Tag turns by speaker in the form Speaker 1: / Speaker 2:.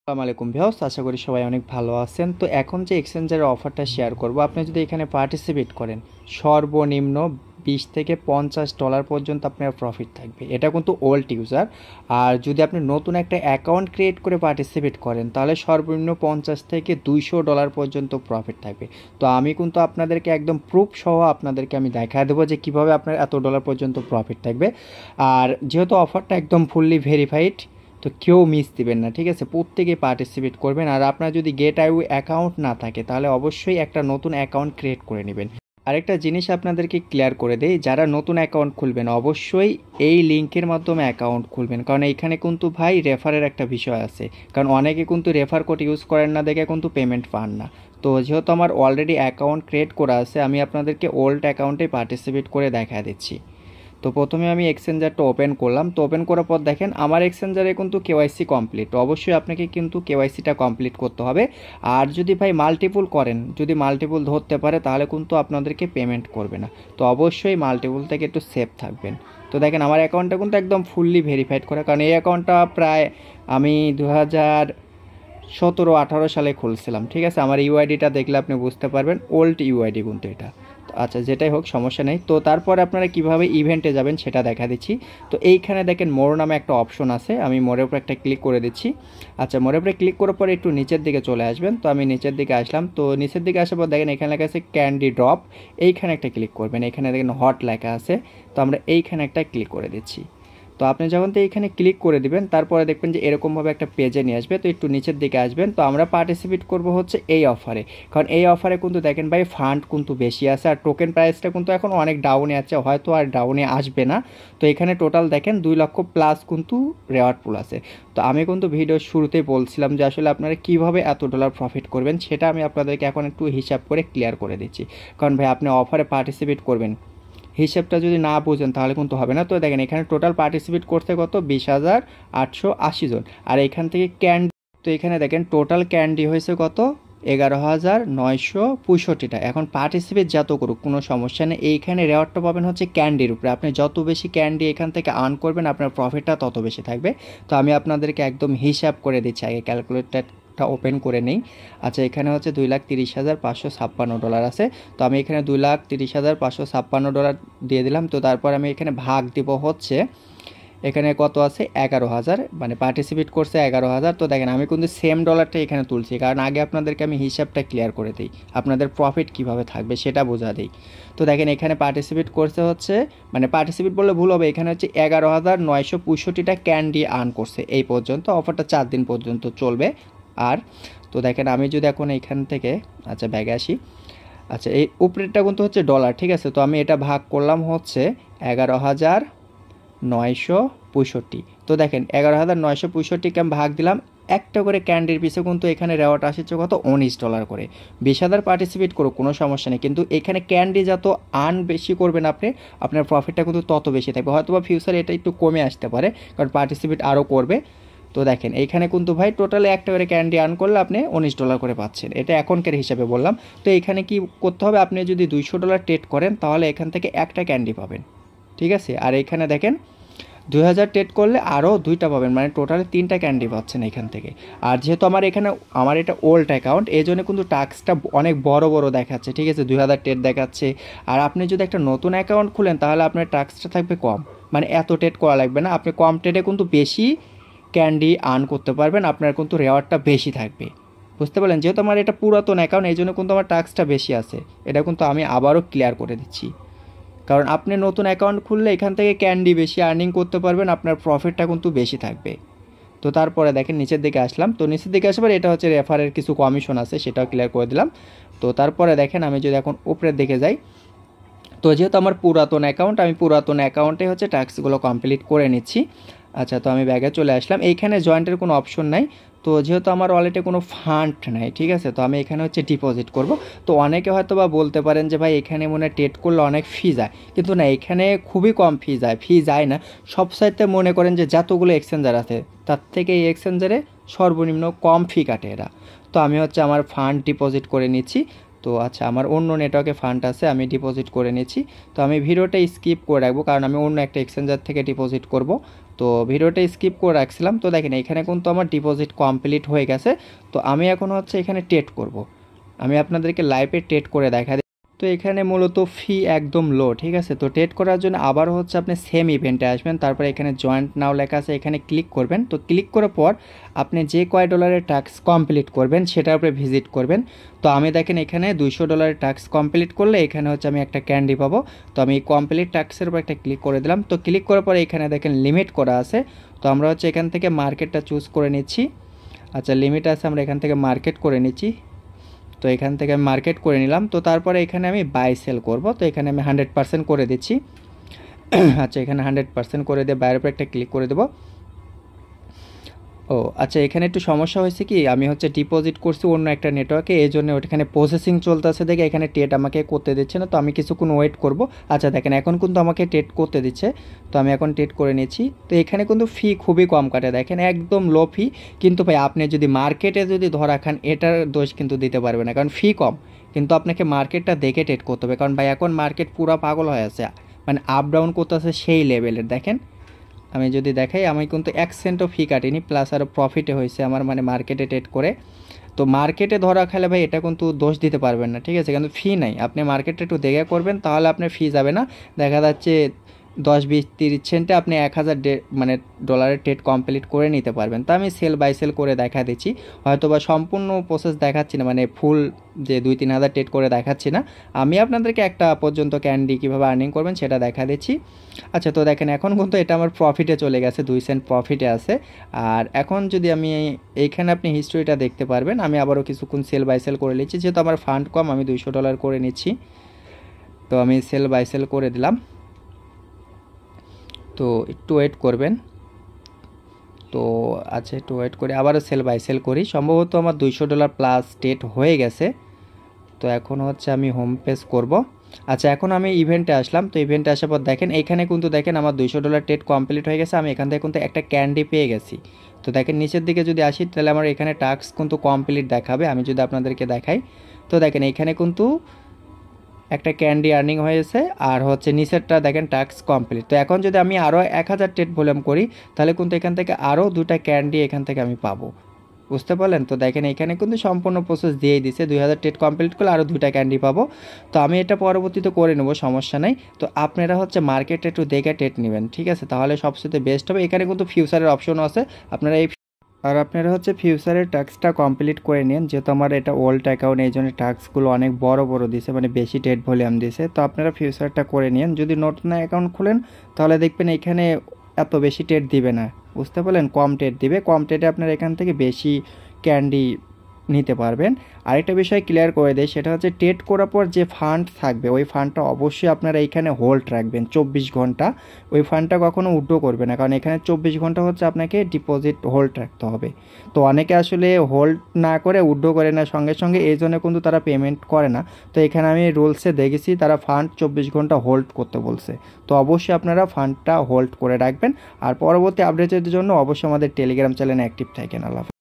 Speaker 1: আসসালামু আলাইকুম ভিউয়ার্স, আশা করি সবাই অনেক ভালো আছেন। তো এখন যে এক্সচেঞ্জের অফারটা শেয়ার করব, আপনি যদি এখানে পার্টিসিপেট করেন সর্বনিম্ন $20 থেকে $50 পর্যন্ত আপনার প্রফিট থাকবে। এটা কিন্তু ওল্ড ইউজার। আর যদি আপনি নতুন একটা অ্যাকাউন্ট ক্রিয়েট করে পার্টিসিপেট করেন তাহলে সর্বনিম্ন $50 থেকে $200 পর্যন্ত প্রফিট থাকবে। তো আমি কিন্তু আপনাদেরকে একদম প্রুফ সহ আপনাদেরকে আমি দেখা দেবো যে কিভাবে আপনার এত ডলার পর্যন্ত প্রফিট থাকবে। আর যেহেতু অফারটা একদম ফুললি ভেরিফাইড, তো কেউ মিস দিবেন না, ঠিক আছে? প্রত্যেকে পার্টিসিপেট করবেন। আর আপনার যদি গেট আইউ অ্যাকাউন্ট না থাকে তাহলে অবশ্যই একটা নতুন অ্যাকাউন্ট ক্রিয়েট করে নেবেন। আরেকটা জিনিস আপনাদেরকে ক্লিয়ার করে দেই, যারা নতুন অ্যাকাউন্ট খুলবেন অবশ্যই এই লিঙ্কের মাধ্যমে অ্যাকাউন্ট খুলবেন, কারণ এইখানে কিন্তু ভাই রেফারের একটা বিষয় আছে। কারণ অনেকে কিন্তু রেফার কোড ইউজ করেন না দেখে কিন্তু পেমেন্ট পান না। তো যেহেতু আমার অলরেডি অ্যাকাউন্ট ক্রিয়েট করা আছে, আমি আপনাদেরকে ওল্ড অ্যাকাউন্টে পার্টিসিপেট করে দেখা দিচ্ছি। তো প্রথমে আমি এক্সচেঞ্জারটা ওপেন করলাম। তো ওপেন করার পর দেখেন আমার এক্সচেঞ্জারে কিন্তু কেওয়াইসি কমপ্লিট। তো অবশ্যই আপনাকে কিন্তু কেওয়াইসিটা কমপ্লিট করতে হবে। আর যদি ভাই মাল্টিপুল করেন, যদি মাল্টিপুল ধরতে পারে তাহলে কিন্তু আপনাদেরকে পেমেন্ট করবে না। তো অবশ্যই মাল্টিপুল থেকে একটু সেফ থাকবেন। তো দেখেন আমার অ্যাকাউন্টটা কিন্তু একদম ফুললি ভেরিফাইড করা, কারণ এই অ্যাকাউন্টটা প্রায় আমি 2017-18 সালে খুলছিলাম, ঠিক আছে? আমার ইউআইডিটা দেখলে আপনি বুঝতে পারবেন, ওল্ড ইউআইডি কিন্তু এটা। আচ্ছা, যেটাই হোক সমস্যা নেই। তো তারপরে আপনারা কিভাবে ইভেন্টে যাবেন সেটা দেখা দিচ্ছি। তো এইখানে দেখেন মোর নামে একটা অপশন আছে, আমি মোরের উপরে একটা ক্লিক করে দিচ্ছি। আচ্ছা, মোরের উপরে ক্লিক করার পরে একটু নিচের দিকে চলে আসবেন। তো আমি নিচের দিকে আসলাম। তো নিচের দিকে আসার পর দেখেন এখানে লেখা আছে ক্যান্ডি ড্রপ। এইখানে একটা ক্লিক করবেন, এখানে দেখেন হট লেখা আছে। তো আমরা এইখানে একটা ক্লিক করে দিচ্ছি। তো আপনি যখন তো এইখানে ক্লিক করে দিবেন তারপরে দেখবেন যে এরকমভাবে একটা পেজে নিয়ে আসবে। তো একটু নিচের দিকে আসবেন। তো আমরা পার্টিসিপেট করব হচ্ছে এই অফারে, কারণ এই অফারে কিন্তু দেখেন ভাই ফান্ড কিন্তু বেশি আছে, আর টোকেন প্রাইসটা কিন্তু এখন অনেক ডাউনে আছে, হয়তো আর ডাউনে আসবে না। তো এখানে টোটাল দেখেন 2 লক্ষ প্লাস কিন্তু রেওয়ার্ড পুল আছে। তো আমি কিন্তু ভিডিওর শুরুতেই বলছিলাম যে আসলে আপনারা কীভাবে এত ডলার প্রফিট করবেন সেটা আমি আপনাদেরকে এখন একটু হিসাব করে ক্লিয়ার করে দিচ্ছি। কারণ ভাই আপনি অফারে পার্টিসিপেট করবেন, হিসেবটা যদি না বুঝেন তাহলে কিন্তু হবে না। তো দেখেন এখানে টোটাল পার্টিসিপেট করতে কত 20,880 জন। আর এখান থেকে ক্যান্ডি, তো এখানে দেখেন টোটাল ক্যান্ডি হয়েছে কত 11,965টা। এখন পার্টিসিপেট যত করুক কোনো সমস্যা নেই, এইখানে রেওয়ার্ডটা পাবেন হচ্ছে ক্যান্ডির উপরে। আপনি যত বেশি ক্যান্ডি এখান থেকে আর্ন করবেন আপনার প্রফিটটা তত বেশি থাকবে। তো আমি আপনাদেরকে একদম হিসাব করে দিচ্ছি, আগে ক্যালকুলেটরটা ওপেন করে নেই। আচ্ছা, এখানে হচ্ছে $2,30,556 আছে। তো আমি এখানে $2,30,556 দিয়ে দিলাম। তো তারপর আমি এখানে ভাগ দিব হচ্ছে, এখানে কত আছে 11,000, মানে পার্টিসিপেট করছে 11,000। তো দেখেন আমি কিন্তু সেম ডলারটা এখানে তুলছি, কারণ আগে আপনাদেরকে আমি হিসাবটা ক্লিয়ার করে দিই, আপনাদের প্রফিট কিভাবে থাকবে সেটা বোঝা দিই। তো দেখেন এখানে পার্টিসিপেট করছে হচ্ছে, মানে পার্টিসিপেট বললে ভুল হবে, এখানে হচ্ছে 11,965টা ক্যান্ডি আর্ন করছে এই পর্যন্ত। অফারটা 4 দিন পর্যন্ত চলবে। আর তো দেখেন আমি যদি এখন এখান থেকে, আচ্ছা ব্যাগে আসি। আচ্ছা, এই উপরেরটা কিন্তু হচ্ছে ডলার, ঠিক আছে? তো আমি এটা ভাগ করলাম হচ্ছে 11,965। তো দেখেন 11,965কে আমি ভাগ দিলাম, একটা করে ক্যান্ডির পিছে কিন্তু এখানে রেওয়ার্ড আসছে কত $19 করে। 20,000 পার্টিসিপেট করো কোনো সমস্যা নেই, কিন্তু এখানে ক্যান্ডি যত আর্ন বেশি করবেন আপনি, আপনার প্রফিটটা কিন্তু তত বেশি থাকবে। হয়তো বা ফিউচারে এটা একটু কমে আসতে পারে, কারণ পার্টিসিপেট আরও করবে। তো দেখেন এইখানে কিন্তু ভাই টোটালে একটা করে ক্যান্ডি আর্ন করলে আপনি $19 করে পাচ্ছেন, এটা এখনকার হিসাবে বললাম। তো এখানে কি করতে হবে, আপনি যদি $200 ট্রেড করেন তাহলে এখান থেকে একটা ক্যান্ডি পাবেন, ঠিক আছে? আর এখানে দেখেন 2,000 ট্রেড করলে আরও 2টা পাবেন, মানে টোটালে 3টা ক্যান্ডি পাচ্ছেন এখান থেকে। আর যেহেতু আমার এটা ওল্ড অ্যাকাউন্ট, এই জন্য কিন্তু টাস্কটা অনেক বড় বড় দেখাচ্ছে, ঠিক আছে? 2,000 ট্রেড দেখাচ্ছে। আর আপনি যদি একটা নতুন অ্যাকাউন্ট খুলেন তাহলে আপনার টাস্কটা থাকবে কম, মানে এত ট্রেড করা লাগবে না, আপনি কম ট্রেডে কিন্তু বেশি ক্যান্ডি আর্ন করতে পারবেন, আপনার কিন্তু রেওয়ার্ডটা বেশি থাকবে। বুঝতে পারলেন? যেহেতু আমার এটা পুরাতন অ্যাকাউন্ট এই জন্য কিন্তু আমার টাস্কটা বেশি আছে, এটা কিন্তু আমি আবারও ক্লিয়ার করে দিচ্ছি। কারণ আপনি নতুন অ্যাকাউন্ট খুললে এখান থেকে ক্যান্ডি বেশি আর্নিং করতে পারবেন, আপনার প্রফিটটা কিন্তু বেশি থাকবে। তো তারপরে দেখেন নিচের দিকে আসলাম। তো নিচের দিকে আসার পরে এটা হচ্ছে রেফারের কিছু কমিশন আছে, সেটাও ক্লিয়ার করে দিলাম। তো তারপরে দেখেন আমি যদি এখন উপরের দিকে যাই, তো যেহেতু আমার পুরাতন অ্যাকাউন্ট, আমি পুরাতন অ্যাকাউন্টে হচ্ছে টাস্কগুলো কমপ্লিট করে নিচ্ছি। আচ্ছা, তো আমি ব্যাগে চলে আসলাম। এইখানে জয়েন্টের কোনো অপশন নাই। তো যেহেতু আমার ওয়ালেটে কোনো ফান্ড নাই, ঠিক আছে? তো আমি এখানে হচ্ছে ডিপোজিট করব। তো অনেকে হয়তো বা বলতে পারেন যে ভাই এখানে মনে হয় ট্রেড করলে অনেক ফি যায়, কিন্তু না, এখানে খুবই কম ফি যায় না। সব সাইটে মনে করেন যে যতগুলো এক্সচেঞ্জার আছে তার থেকে এই এক্সচেঞ্জারে সর্বনিম্ন কম ফি কাটে এরা। তো আমি হচ্ছে আমার ফান্ড ডিপোজিট করে নিচ্ছি। তো তো আচ্ছা, আমার অন্য নেটওয়ার্কে ফান্ড আছে, আমি ডিপোজিট করে নিচ্ছি। তো আমি ভিডিওটা স্কিপ করে রাখবো, কারণ আমি অন্য একটা এক্সচেঞ্জার থেকে ডিপোজিট করব। তো ভিডিওটা স্কিপ করে রাখছিলাম। তো দেখেন এখানে কিন্তু আমার ডিপোজিট কমপ্লিট হয়ে গেছে। তো আমি এখন হচ্ছে এখানে ট্রেড করব। আমি আপনাদেরকে লাইভে ট্রেড করে দেখা দিই। তো এখানে মূলত ফি একদম লো, ঠিক আছে। তো ট্রেড করার জন্য আবার হচ্ছে আপনি সেম ইভেন্টে আসবেন, তারপরে এখানে জয়েন্ট নাও লেখা আছে, এখানে ক্লিক করবেন। তো ক্লিক করার পর আপনি যে কয় ডলারের টাস্ক কমপ্লিট করবেন সেটার উপরে ভিজিট করবেন। তো আমি দেখেন এখানে $200 টাস্ক কমপ্লিট করলে এখানে হচ্ছে আমি একটা ক্যান্ডি পাবো। তো আমি কমপ্লিট টাস্কের উপর একটা ক্লিক করে দিলাম। তো ক্লিক করার পরে এখানে দেখেন লিমিট করা আছে। তো আমরা হচ্ছে এখান থেকে মার্কেটটা চুজ করে নিচ্ছি। আচ্ছা, লিমিট আছে, আমরা এখান থেকে মার্কেট করে নিচ্ছি। তো এখান থেকে আমি মার্কেট করে নিলাম। তো তারপরে এখানে আমি বাই সেল করব। তো এখানে আমি 100% করে দিচ্ছি। আচ্ছা, এখানে 100% করে দিয়ে বাইরের উপর একটা ক্লিক করে দেবো। ও আচ্ছা, এখানে একটু সমস্যা হয়েছে কি, আমি হচ্ছে ডিপোজিট করছি অন্য একটা নেটওয়ার্কে, এই জন্য ওখানে প্রসেসিং চলতেছে দেখে এখানে ট্রেড আমাকে করতে দিচ্ছে না। তো আমি কিছুক্ষণ ওয়েট করব। আচ্ছা দেখেন, এখন কিন্তু আমাকে ট্রেড করতে দিচ্ছে। তো আমি এখন ট্রেড করে নিচ্ছি। তো এখানে কিন্তু ফি খুবই কম কাটে, দেখেন একদম লো ফি। কিন্তু ভাই আপনি যদি মার্কেটে যদি ধরা খান, এটার দোষ কিন্তু দিতে পারবে না, কারণ ফি কম। কিন্তু আপনাকে মার্কেটটা দেখে ট্রেড করতে হবে, কারণ ভাই এখন মার্কেট পুরো পাগল হয়ে আছে, মানে আপ ডাউন করতেছে সেই লেভেলের। দেখেন আমি যদি দেখাই, আমি কিন্তু 1 সেন্টও ফি কাটিনি, প্লাস আরও প্রফিটে হয়েছে আমার, মানে মার্কেটে ট্রেড করে। তো মার্কেটে ধরা খেলে ভাই এটা কিন্তু দোষ দিতে পারবেন না, ঠিক আছে। কিন্তু ফি নাই, আপনি মার্কেটে একটু দেখে করবেন, তাহলে আপনার ফি যাবে না। দেখা যাচ্ছে 10, 20, 30 সেন্টে আপনি 1000 মানে ডলারের ট্রেড কমপ্লিট করে নিতে পারবেন। তো আমি সেল বাই সেল করে দেখা দিচ্ছি, হয়তো বা সম্পূর্ণ প্রসেস দেখাচ্ছি না, মানে ফুল যে 2-3 হাজার ট্রেড করে দেখাচ্ছি না। আমি আপনাদেরকে একটা পর্যন্ত ক্যান্ডি কীভাবে আর্নিং করবেন সেটা দেখা দিচ্ছি। আচ্ছা, তো দেখেন এখন কিন্তু এটা আমার প্রফিটে চলে গেছে, 2 সেন্ট প্রফিটে আছে। আর এখন যদি আমি এইখানে আপনি হিস্ট্রিটা দেখতে পারবেন, আমি আবারও কিছুক্ষণ সেল বাই সেল করে নিচ্ছি, যেহেতু আমার ফান্ড কম, আমি $200 করে নিচ্ছি। তো আমি সেল বাই সেল করে দিলাম। তো একটু ওয়েট করবেন। তো আচ্ছা, একটু ওয়েট করে আবারও সেল বাই সেল করি। সম্ভবত আমার $200 প্লাস ট্রেড হয়ে গেছে। তো এখন হচ্ছে আমি হোম পেজ করব। আচ্ছা, এখন আমি ইভেন্টে আসলাম। তো ইভেন্টে আসার পর দেখেন এখানে কিন্তু দেখেন আমার $200 ট্রেড কমপ্লিট হয়ে গেছে। আমি এখান থেকে কিন্তু একটা ক্যান্ডি পেয়ে গেছি। তো দেখেন নিচের দিকে যদি আসি, তাহলে আমার এখানে টাস্ক কিন্তু কমপ্লিট দেখাবে। আমি যদি আপনাদেরকে দেখাই, তো দেখেন এখানে কিন্তু একটা ক্যান্ডি আর্নিং হয়েছে, আর হচ্ছে নিচেরটা দেখেন টাস্ক কমপ্লিট। তো এখন যদি আমি আরও 1000 ট্রেড ভলিউম করি, তাহলে কিন্তু এখান থেকে আরও 2টা ক্যান্ডি এখান থেকে আমি পাবো, বুঝতে পারলেন। তো দেখেন এখানে কিন্তু সম্পূর্ণ প্রসেস দিয়েই দিছে, 2000 ট্রেড কমপ্লিট করলে আরও 2টা ক্যান্ডি পাবো। তো আমি এটা পরবর্তীতে করে নেবো, সমস্যা নাই। তো আপনারা হচ্ছে মার্কেটে একটু দেখে ট্রেড নেবেন, ঠিক আছে, তাহলে সবচেয়ে বেস্ট হবে। এখানে কিন্তু ফিউচারের অপশনও আছে, আপনারা আর আপনারা হচ্ছে ফিউচারের টাস্কটা কমপ্লিট করে নিন, যেহেতু আমার এটা ওল্ড অ্যাকাউন্ট, এই জন্য টাস্কগুলো অনেক বড় বড় দিছে, মানে বেশি ট্রেড ভলিউম দিছে। তো আপনারা ফিউচারটা করে নিন। যদি নতুন অ্যাকাউন্ট খুলেন, তাহলে দেখবেন এখানে এত বেশি ট্রেড দিবে না, বুঝতে পারলেন, কম ট্রেড দিবে। কম ট্রেডে আপনারা এখান থেকে বেশি ক্যান্ডি নিতে পারবেন। আরেকটা বিষয় ক্লিয়ার করে দেয়, সেটা হচ্ছে ট্রেড করার পর যে ফান্ড থাকবে, ওই ফান্ডটা অবশ্যই আপনারা এইখানে হোল্ড রাখবেন 24 ঘন্টা। ওই ফান্ডটা কখনো উইথড্র করবে না, কারণ এখানে 24 ঘন্টা হচ্ছে আপনাকে ডিপোজিট হোল্ড রাখতে হবে। তো অনেকে আসলে হোল্ড না করে উইথড্র করে না সঙ্গে সঙ্গে, এই জন্য কিন্তু তারা পেমেন্ট করে না। তো এখানে আমি রুলসে দেখেছি তারা ফান্ড 24 ঘন্টা হোল্ড করতে বলছে। তো অবশ্যই আপনারা ফান্ডটা হোল্ড করে রাখবেন। আর পরবর্তী আপডেটের জন্য অবশ্যই আমাদের টেলিগ্রাম চ্যানেলে অ্যাক্টিভ থাকেন। আল্লাহ।